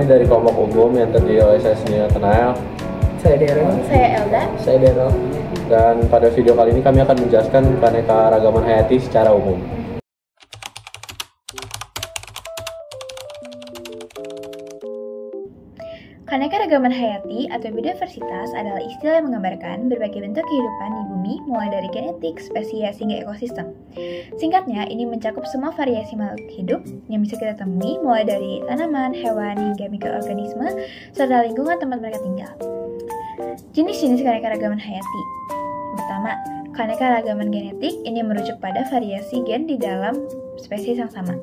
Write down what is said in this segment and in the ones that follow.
kami dari kelompok umum yang terdiri oleh saya sendiri, Nathanael. Saya Daryl. Saya Elda. Saya Daryl. Dan pada video kali ini kami akan menjelaskan keanekaragaman hayati secara umum. Keanekaragaman hayati atau biodiversitas adalah istilah yang menggambarkan berbagai bentuk kehidupan di bumi mulai dari genetik, spesies, hingga ekosistem. Singkatnya, ini mencakup semua variasi makhluk hidup yang bisa kita temui mulai dari tanaman, hewan, hingga mikroorganisme, serta lingkungan tempat mereka tinggal. Jenis-jenis keanekaragaman hayati. Yang pertama, keanekaragaman genetik ini merujuk pada variasi gen di dalam spesies yang sama.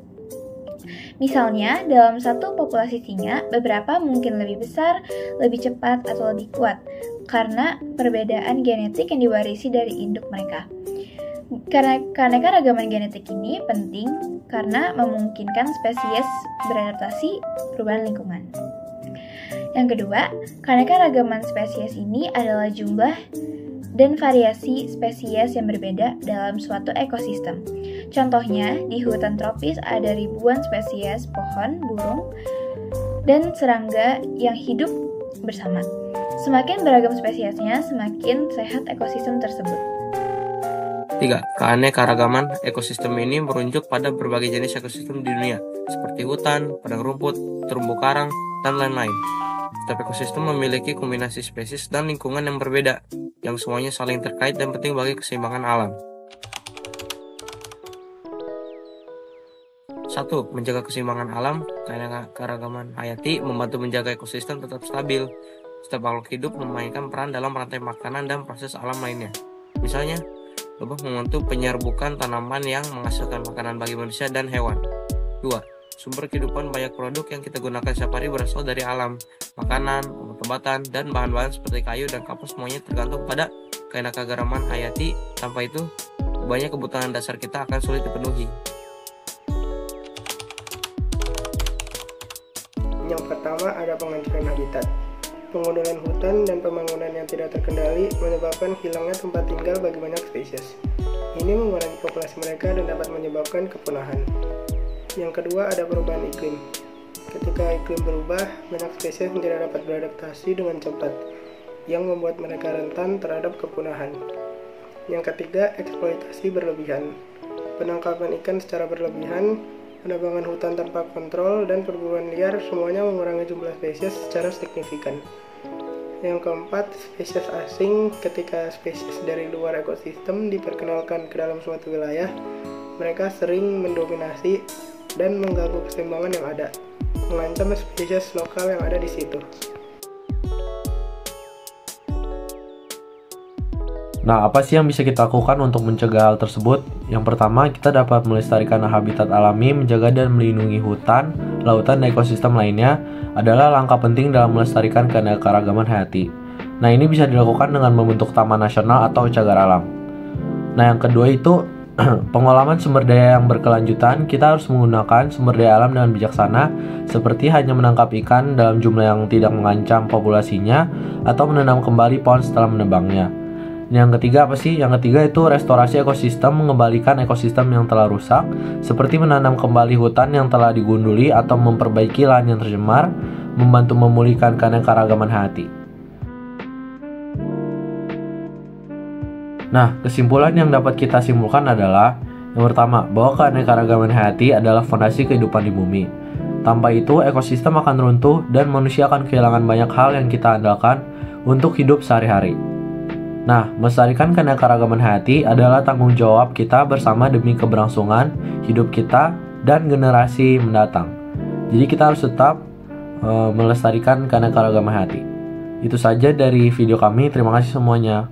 Misalnya, dalam satu populasi singa, beberapa mungkin lebih besar, lebih cepat, atau lebih kuat karena perbedaan genetik yang diwarisi dari induk mereka. Karena keanekaragaman genetik ini penting karena memungkinkan spesies beradaptasi perubahan lingkungan. Yang kedua, keanekaragaman spesies ini adalah jumlah dan variasi spesies yang berbeda dalam suatu ekosistem. Contohnya, di hutan tropis ada ribuan spesies pohon, burung, dan serangga yang hidup bersama. Semakin beragam spesiesnya, semakin sehat ekosistem tersebut. 3. Keanekaragaman ekosistem ini merujuk pada berbagai jenis ekosistem di dunia, seperti hutan, padang rumput, terumbu karang, dan lain-lain. Setiap ekosistem memiliki kombinasi spesies dan lingkungan yang berbeda, yang semuanya saling terkait dan penting bagi keseimbangan alam. 1. Menjaga keseimbangan alam. Keanekaragaman hayati membantu menjaga ekosistem tetap stabil. Setiap makhluk hidup memainkan peran dalam rantai makanan dan proses alam lainnya. Misalnya, lebah membantu penyerbukan tanaman yang menghasilkan makanan bagi manusia dan hewan. 2. Sumber kehidupan banyak produk yang kita gunakan setiap hari berasal dari alam. Makanan, obat-obatan, dan bahan-bahan seperti kayu dan kapur semuanya tergantung pada keanekaragaman hayati. Tanpa itu, banyak kebutuhan dasar kita akan sulit dipenuhi. Yang pertama ada penghancuran habitat. Pengundulan hutan dan pembangunan yang tidak terkendali menyebabkan hilangnya tempat tinggal bagi banyak spesies. Ini mengurangi populasi mereka dan dapat menyebabkan kepunahan. Yang kedua ada perubahan iklim. Ketika iklim berubah, banyak spesies tidak dapat beradaptasi dengan cepat, yang membuat mereka rentan terhadap kepunahan. Yang ketiga, eksploitasi berlebihan. Penangkapan ikan secara berlebihan, penebangan hutan tanpa kontrol, dan perburuan liar semuanya mengurangi jumlah spesies secara signifikan. Yang keempat, spesies asing. Ketika spesies dari luar ekosistem diperkenalkan ke dalam suatu wilayah, mereka sering mendominasi dan mengganggu keseimbangan yang ada, mengancam spesies lokal yang ada di situ. Nah, apa sih yang bisa kita lakukan untuk mencegah hal tersebut? Yang pertama, kita dapat melestarikan habitat alami, menjaga dan melindungi hutan, lautan, dan ekosistem lainnya adalah langkah penting dalam melestarikan keanekaragaman hayati. Nah, ini bisa dilakukan dengan membentuk taman nasional atau cagar alam. Nah, yang kedua itu pengolahan sumber daya yang berkelanjutan. Kita harus menggunakan sumber daya alam dengan bijaksana, seperti hanya menangkap ikan dalam jumlah yang tidak mengancam populasinya, atau menanam kembali pohon setelah menebangnya. Yang ketiga apa sih? Yang ketiga itu restorasi ekosistem, mengembalikan ekosistem yang telah rusak, seperti menanam kembali hutan yang telah digunduli atau memperbaiki lahan yang tercemar, membantu memulihkan keanekaragaman hayati. Nah, kesimpulan yang dapat kita simpulkan adalah yang pertama, bahwa keanekaragaman hayati adalah fondasi kehidupan di bumi. Tanpa itu, ekosistem akan runtuh dan manusia akan kehilangan banyak hal yang kita andalkan untuk hidup sehari-hari. Nah, melestarikan keanekaragaman hayati adalah tanggung jawab kita bersama demi keberlangsungan hidup kita dan generasi mendatang. Jadi kita harus tetap melestarikan keanekaragaman hayati. Itu saja dari video kami. Terima kasih semuanya.